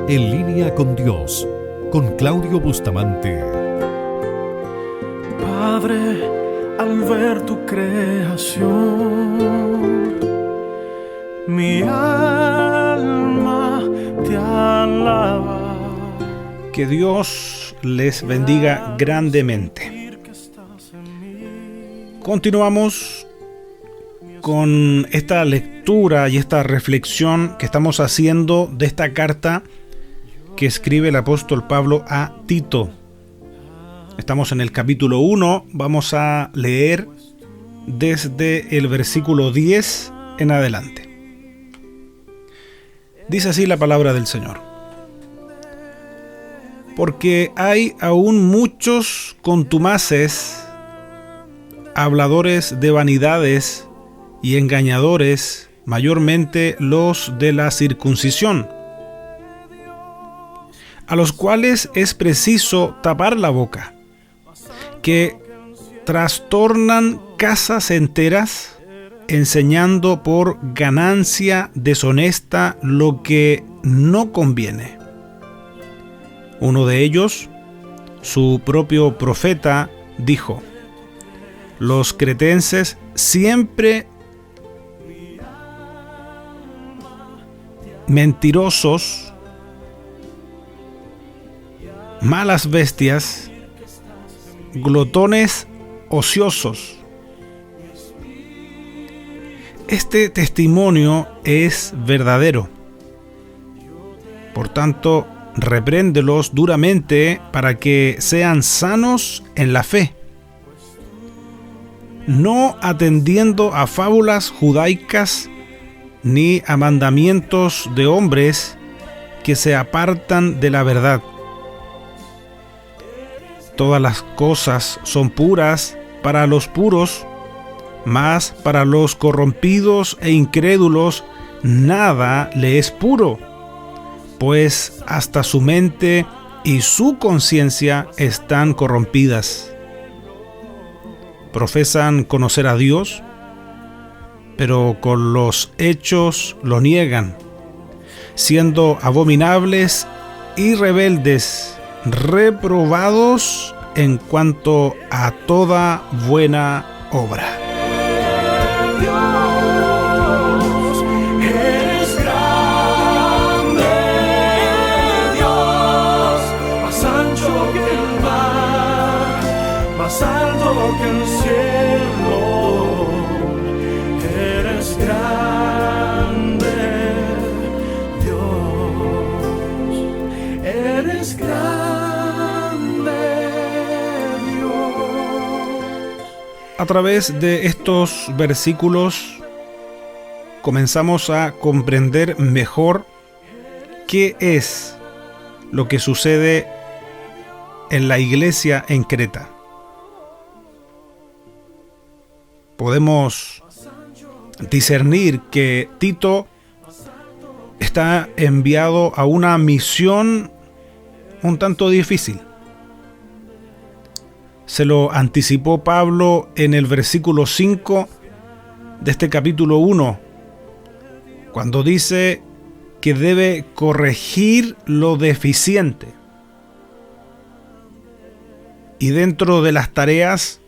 En línea con Dios, con Claudio Bustamante. Padre, al ver tu creación, mi alma te alaba. Que Dios les bendiga grandemente. Continuamos con esta lectura y esta reflexión que estamos haciendo de esta carta que escribe el apóstol Pablo a Tito. Estamos en el capítulo 1, vamos a leer desde el versículo 10 en adelante. Dice así la palabra del Señor. Porque hay aún muchos contumaces, habladores de vanidades y engañadores, mayormente los de la circuncisión, a los cuales es preciso tapar la boca, que trastornan casas enteras, enseñando por ganancia deshonesta lo que no conviene. Uno de ellos, su propio profeta, dijo: los cretenses siempre mentirosos, malas bestias, glotones ociosos. Este testimonio es verdadero. Por tanto, repréndelos duramente para que sean sanos en la fe, no atendiendo a fábulas judaicas ni a mandamientos de hombres que se apartan de la verdad. Todas las cosas son puras para los puros, mas para los corrompidos e incrédulos nada le es puro, pues hasta su mente y su conciencia están corrompidas. Profesan conocer a Dios, pero con los hechos lo niegan, siendo abominables y rebeldes, reprobados en cuanto a toda buena obra. Dios, eres grande, Dios, más ancho que el mar, más alto que el cielo. Eres grande, Dios, eres grande, Dios. A través de estos versículos comenzamos a comprender mejor qué es lo que sucede en la iglesia en Creta. Podemos discernir que Tito está enviado a una misión un tanto difícil. Se lo anticipó Pablo en el versículo 5 de este capítulo 1, cuando dice que debe corregir lo deficiente. Y dentro de las tareas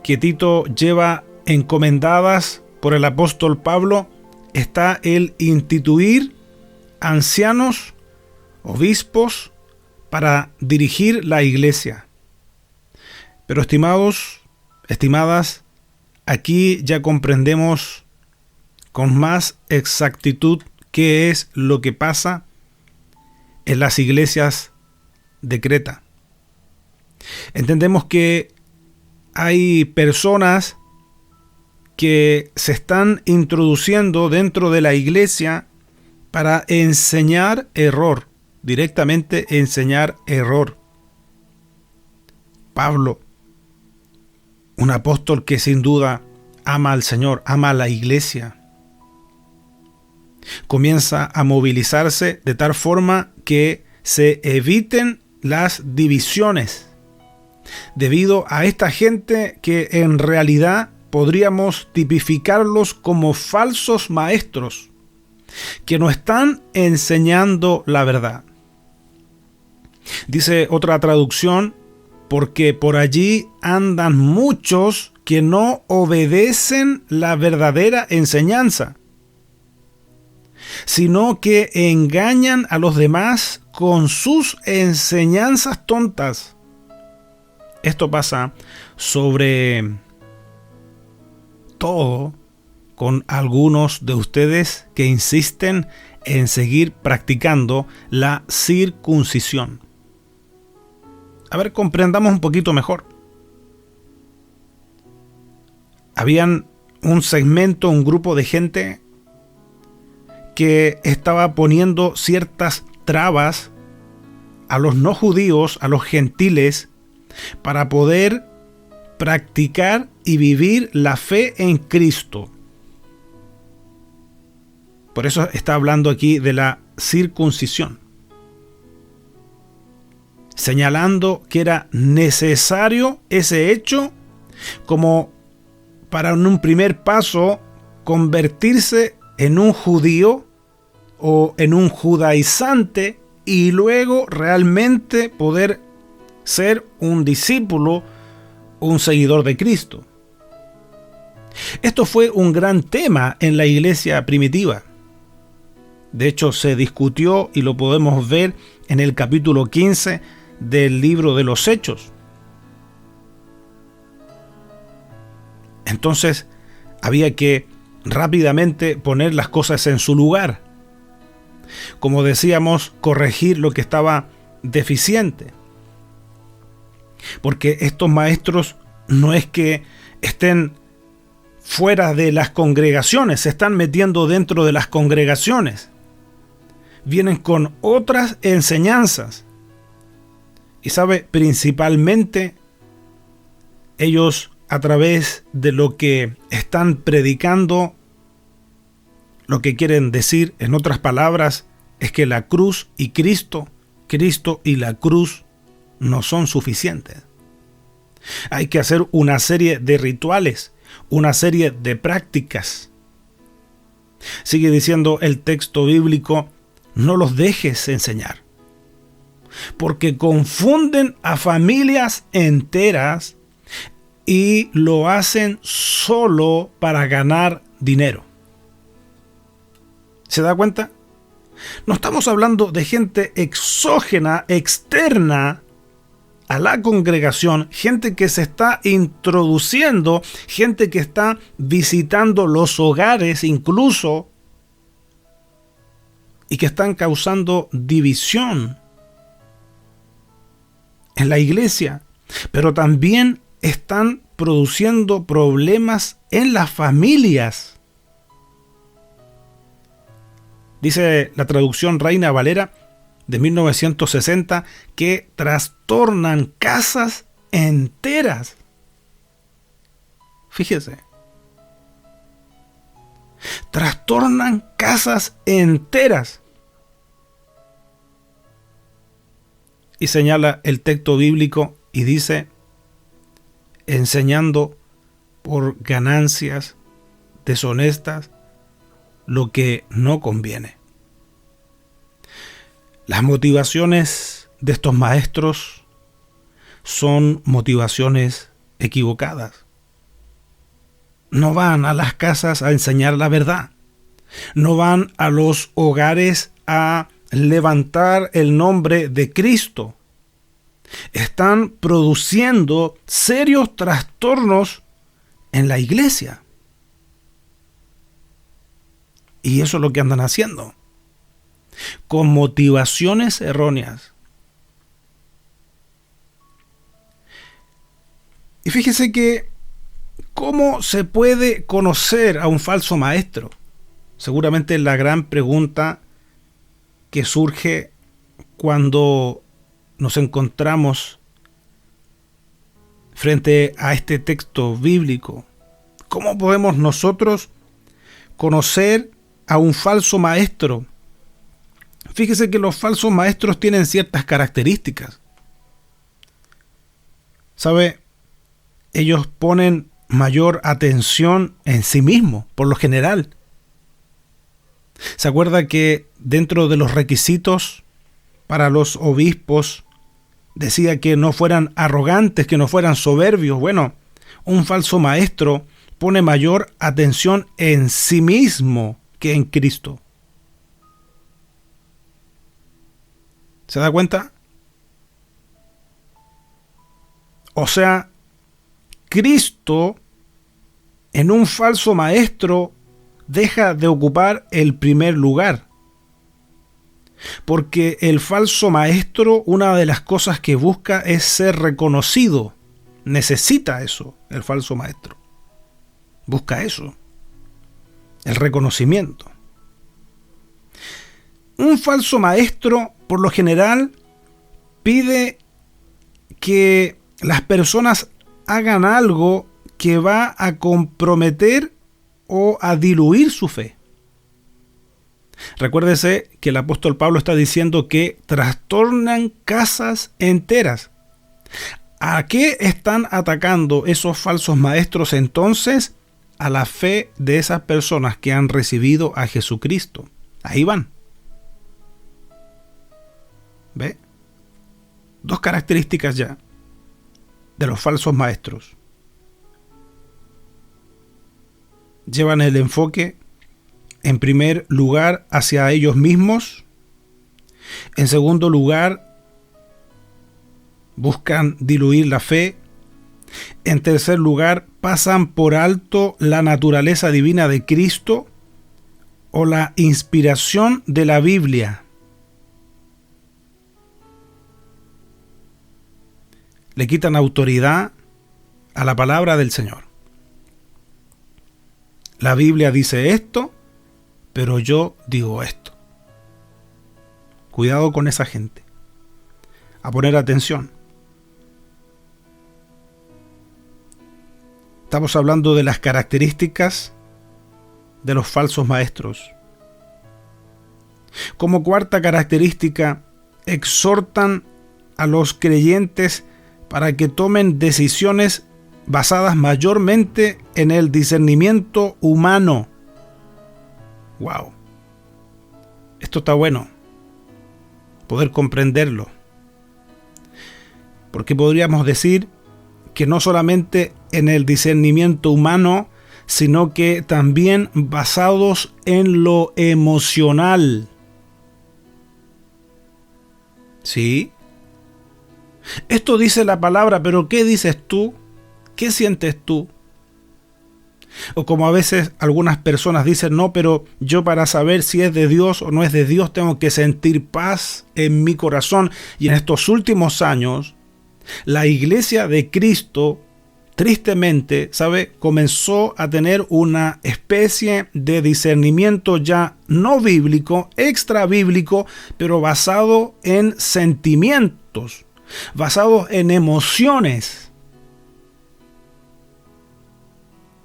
que Tito lleva encomendadas por el apóstol Pablo está el instituir ancianos, obispos, para dirigir la iglesia. Pero estimados, estimadas, aquí ya comprendemos con más exactitud qué es lo que pasa en las iglesias de Creta. Entendemos que hay personas que se están introduciendo dentro de la iglesia para enseñar error, directamente enseñar error. Pablo, un apóstol que sin duda ama al Señor, ama a la iglesia, comienza a movilizarse de tal forma que se eviten las divisiones debido a esta gente que en realidad podríamos tipificarlos como falsos maestros, que no están enseñando la verdad. Dice otra traducción, porque por allí andan muchos que no obedecen la verdadera enseñanza, sino que engañan a los demás con sus enseñanzas tontas. Esto pasa sobre todo con algunos de ustedes que insisten en seguir practicando la circuncisión. A ver, comprendamos un poquito mejor. Habían un segmento, un grupo de gente que estaba poniendo ciertas trabas a los no judíos, a los gentiles, para poder practicar y vivir la fe en Cristo. Por eso está hablando aquí de la circuncisión, señalando que era necesario ese hecho como para en un primer paso convertirse en un judío o en un judaizante y luego realmente poder ser un discípulo, un seguidor de Cristo. Esto fue un gran tema en la iglesia primitiva. De hecho, se discutió y lo podemos ver en el capítulo 15 del libro de los Hechos. Entonces, había que rápidamente poner las cosas en su lugar. Como decíamos, corregir lo que estaba deficiente. Porque estos maestros no es que estén fuera de las congregaciones, se están metiendo dentro de las congregaciones. Vienen con otras enseñanzas. Y sabe, principalmente ellos a través de lo que están predicando, lo que quieren decir, en otras palabras, es que la cruz y Cristo y la cruz no son suficientes. Hay que hacer una serie de rituales, una serie de prácticas. Sigue diciendo el texto bíblico, no los dejes enseñar, porque confunden a familias enteras y lo hacen solo para ganar dinero. ¿Se da cuenta? No estamos hablando de gente exógena, externa a la congregación, gente que se está introduciendo, gente que está visitando los hogares incluso, y que están causando división en la iglesia, pero también están produciendo problemas en las familias. Dice la traducción Reina Valera de 1960 que trastornan casas enteras. Fíjese. Trastornan casas enteras. Y señala el texto bíblico y dice, enseñando por ganancias deshonestas lo que no conviene. Las motivaciones de estos maestros son motivaciones equivocadas. No van a las casas a enseñar la verdad. No van a los hogares a levantar el nombre de Cristo. Están produciendo serios trastornos en la iglesia. Y eso es lo que andan haciendo, con motivaciones erróneas. Y fíjese que, ¿cómo se puede conocer a un falso maestro? Seguramente la gran pregunta que surge cuando nos encontramos frente a este texto bíblico. ¿Cómo podemos nosotros conocer a un falso maestro? Fíjese que los falsos maestros tienen ciertas características. ¿Sabe? Ellos ponen mayor atención en sí mismos, por lo general. ¿Se acuerda que dentro de los requisitos para los obispos decía que no fueran arrogantes, que no fueran soberbios? Bueno, un falso maestro pone mayor atención en sí mismo que en Cristo. ¿Se da cuenta? O sea, Cristo en un falso maestro deja de ocupar el primer lugar. Porque el falso maestro, una de las cosas que busca es ser reconocido. Necesita eso, el falso maestro. Busca eso, el reconocimiento. Un falso maestro, por lo general, pide que las personas hagan algo que va a comprometer o a diluir su fe. Recuérdese que el apóstol Pablo está diciendo que trastornan casas enteras. ¿A qué están atacando esos falsos maestros entonces? A la fe de esas personas que han recibido a Jesucristo. Ahí van. ¿Ve? Dos características ya de los falsos maestros. Llevan el enfoque, en primer lugar, hacia ellos mismos. En segundo lugar, buscan diluir la fe. En tercer lugar, pasan por alto la naturaleza divina de Cristo o la inspiración de la Biblia. Le quitan autoridad a la palabra del Señor. La Biblia dice esto, pero yo digo esto. Cuidado con esa gente. A poner atención. Estamos hablando de las características de los falsos maestros. Como cuarta característica, exhortan a los creyentes para que tomen decisiones basadas mayormente en el discernimiento humano. ¡Wow! Esto está bueno, poder comprenderlo. Porque podríamos decir que no solamente en el discernimiento humano, sino que también basados en lo emocional. ¿Sí? Esto dice la palabra, pero ¿qué dices tú? ¿Qué sientes tú? O como a veces algunas personas dicen, no, pero yo para saber si es de Dios o no es de Dios tengo que sentir paz en mi corazón. Y en estos últimos años, la iglesia de Cristo, tristemente, ¿sabe?, comenzó a tener una especie de discernimiento ya no bíblico, extra bíblico, pero basado en sentimientos, basado en emociones.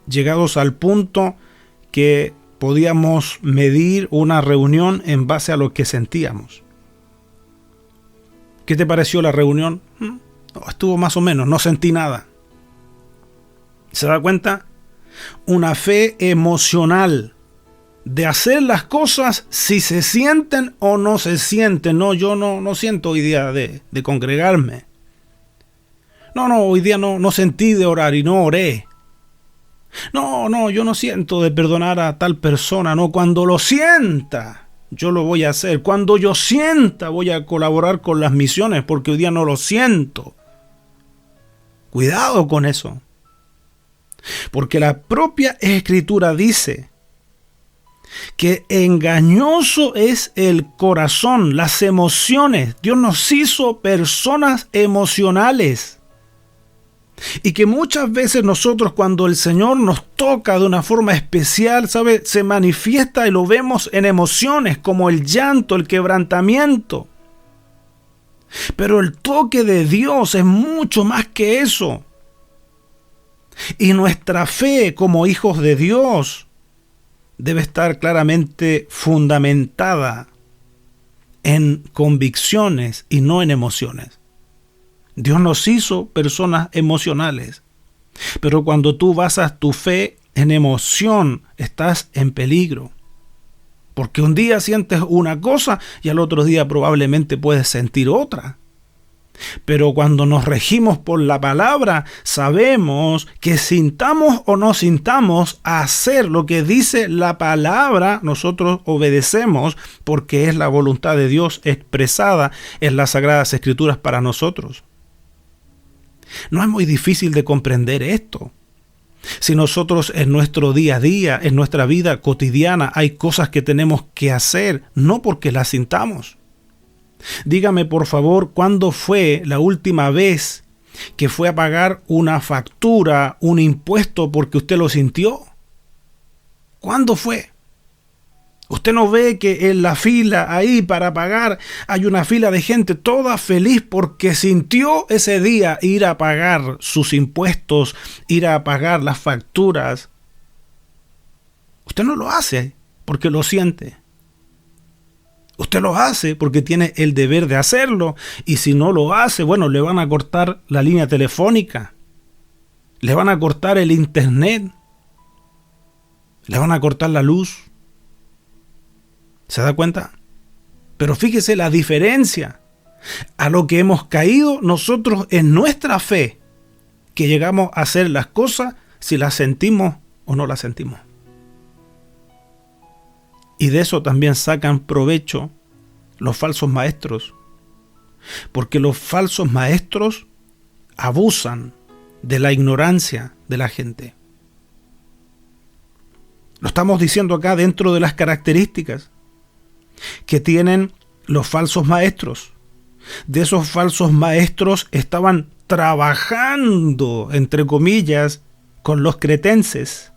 Llegados al punto que podíamos medir una reunión en base a lo que sentíamos. ¿Qué te pareció la reunión? Estuvo más o menos, no sentí nada. ¿Se da cuenta? Una fe emocional de hacer las cosas si se sienten o no se sienten. No, yo no siento hoy día de congregarme. No, hoy día no sentí de orar y no oré. No, yo no siento de perdonar a tal persona. No, cuando lo sienta, yo lo voy a hacer. Cuando yo sienta, voy a colaborar con las misiones, porque hoy día no lo siento. Cuidado con eso. Porque la propia Escritura dice que engañoso es el corazón, las emociones. Dios nos hizo personas emocionales. Y que muchas veces nosotros, cuando el Señor nos toca de una forma especial, ¿sabe?, se manifiesta y lo vemos en emociones como el llanto, el quebrantamiento. Pero el toque de Dios es mucho más que eso. Y nuestra fe como hijos de Dios debe estar claramente fundamentada en convicciones y no en emociones. Dios nos hizo personas emocionales, pero cuando tú basas tu fe en emoción, estás en peligro. Porque un día sientes una cosa y al otro día probablemente puedes sentir otra. Pero cuando nos regimos por la palabra, sabemos que sintamos o no sintamos hacer lo que dice la palabra, nosotros obedecemos porque es la voluntad de Dios expresada en las Sagradas Escrituras para nosotros. No es muy difícil de comprender esto. Si nosotros en nuestro día a día, en nuestra vida cotidiana, hay cosas que tenemos que hacer, no porque las sintamos. Dígame, por favor, ¿cuándo fue la última vez que fue a pagar una factura, un impuesto porque usted lo sintió? ¿Cuándo fue? ¿Usted no ve que en la fila ahí para pagar hay una fila de gente toda feliz porque sintió ese día ir a pagar sus impuestos, ir a pagar las facturas? Usted no lo hace porque lo siente. Usted lo hace porque tiene el deber de hacerlo. Y si no lo hace, bueno, le van a cortar la línea telefónica. Le van a cortar el internet. Le van a cortar la luz. ¿Se da cuenta? Pero fíjese la diferencia a lo que hemos caído nosotros en nuestra fe, que llegamos a hacer las cosas si las sentimos o no las sentimos. Y de eso también sacan provecho los falsos maestros, porque los falsos maestros abusan de la ignorancia de la gente. Lo estamos diciendo acá dentro de las características que tienen los falsos maestros. De esos falsos maestros estaban trabajando, entre comillas, con los cretenses,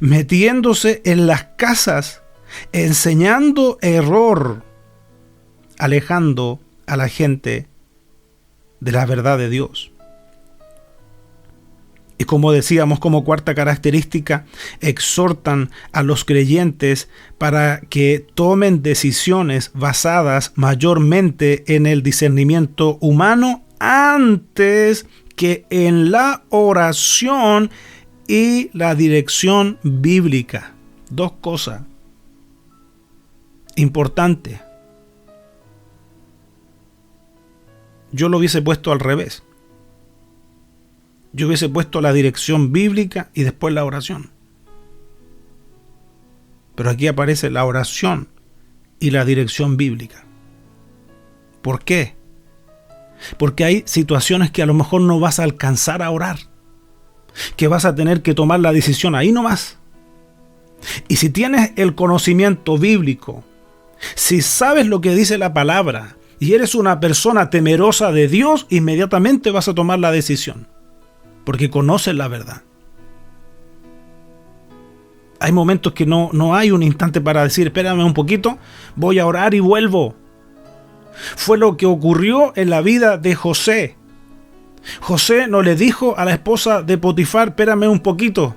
metiéndose en las casas, enseñando error, alejando a la gente de la verdad de Dios. Y como decíamos, como cuarta característica, exhortan a los creyentes para que tomen decisiones basadas mayormente en el discernimiento humano antes que en la oración y la dirección bíblica. Dos cosas importantes. Yo lo hubiese puesto al revés. Yo hubiese puesto la dirección bíblica y después la oración. Pero aquí aparece la oración y la dirección bíblica. ¿Por qué? Porque hay situaciones que a lo mejor no vas a alcanzar a orar, que vas a tener que tomar la decisión ahí nomás. Y si tienes el conocimiento bíblico, si sabes lo que dice la palabra y eres una persona temerosa de Dios, inmediatamente vas a tomar la decisión, porque conoces la verdad. Hay momentos que no hay un instante para decir, espérame un poquito, voy a orar y vuelvo. Fue lo que ocurrió en la vida de José. José no le dijo a la esposa de Potifar, espérame un poquito.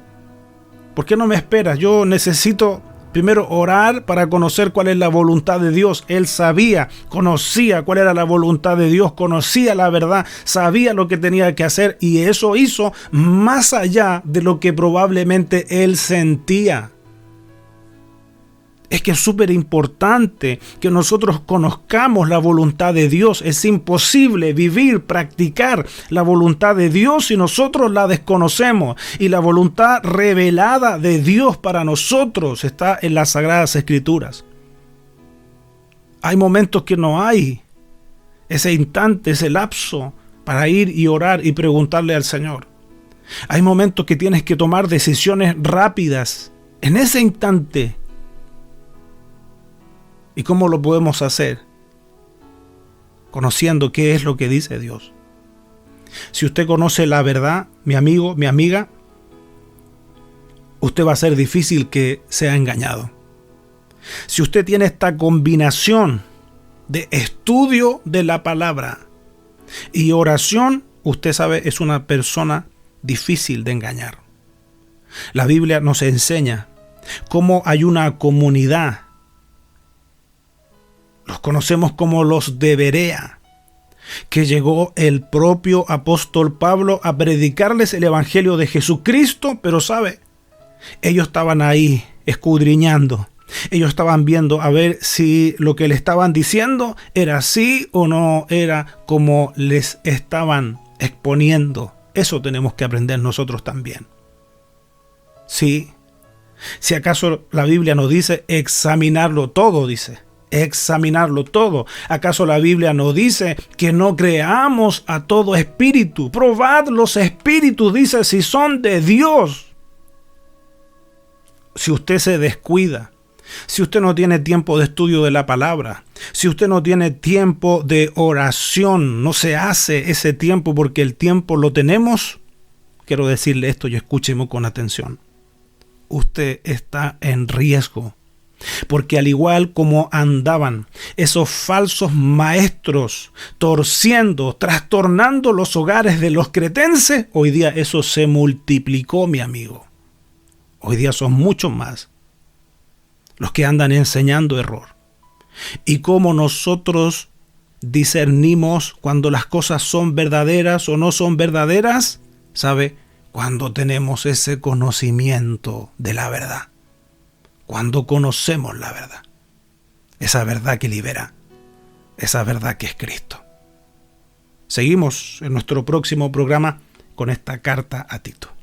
¿Por qué no me esperas? Yo necesito primero orar para conocer cuál es la voluntad de Dios. Él conocía cuál era la voluntad de Dios, conocía la verdad, sabía lo que tenía que hacer, y eso hizo más allá de lo que probablemente él sentía. Es que es súper importante que nosotros conozcamos la voluntad de Dios. Es imposible vivir, practicar la voluntad de Dios si nosotros la desconocemos. Y la voluntad revelada de Dios para nosotros está en las Sagradas Escrituras. Hay momentos que no hay ese instante, ese lapso para ir y orar y preguntarle al Señor. Hay momentos que tienes que tomar decisiones rápidas en ese instante. ¿Y cómo lo podemos hacer? Conociendo qué es lo que dice Dios. Si usted conoce la verdad, mi amigo, mi amiga, usted va a ser difícil que sea engañado. Si usted tiene esta combinación de estudio de la palabra y oración, usted sabe, es una persona difícil de engañar. La Biblia nos enseña cómo hay una comunidad. Los conocemos como los de Berea, que llegó el propio apóstol Pablo a predicarles el evangelio de Jesucristo, pero sabe, ellos estaban ahí escudriñando, Ellos estaban viendo a ver si lo que le estaban diciendo era así o no era como les estaban exponiendo. Eso tenemos que aprender nosotros también. Sí. Si acaso la Biblia nos dice examinarlo todo, dice. Examinarlo todo. ¿Acaso la Biblia nos dice que no creamos a todo espíritu? Probad los espíritus, dice, si son de Dios. Si usted se descuida, si usted no tiene tiempo de estudio de la palabra, si usted no tiene tiempo de oración, no se hace ese tiempo porque el tiempo lo tenemos, quiero decirle esto y escúcheme con atención. Usted está en riesgo, porque al igual como andaban esos falsos maestros torciendo, trastornando los hogares de los cretenses, hoy día eso se multiplicó, mi amigo. Hoy día son muchos más los que andan enseñando error. Y cómo nosotros discernimos cuando las cosas son verdaderas o no son verdaderas, ¿sabe? Cuando tenemos ese conocimiento de la verdad. Cuando conocemos la verdad. Esa verdad que libera. Esa verdad que es Cristo. Seguimos en nuestro próximo programa con esta carta a Tito.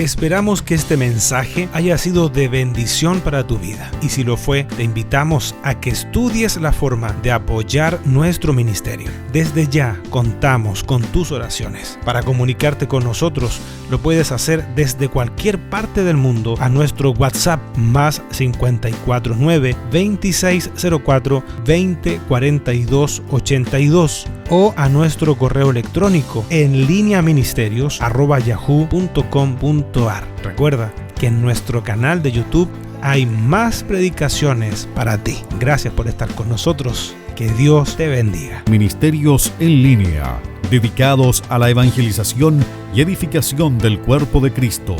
Esperamos que este mensaje haya sido de bendición para tu vida. Y si lo fue, te invitamos a que estudies la forma de apoyar nuestro ministerio. Desde ya contamos con tus oraciones. Para comunicarte con nosotros, lo puedes hacer desde cualquier parte del mundo a nuestro WhatsApp más 549-2604-2042-82 o a nuestro correo electrónico en lineaministerios@yahoo.com.ar. Recuerda que en nuestro canal de YouTube hay más predicaciones para ti. Gracias por estar con nosotros. Que Dios te bendiga. Ministerios en línea, dedicados a la evangelización y edificación del cuerpo de Cristo.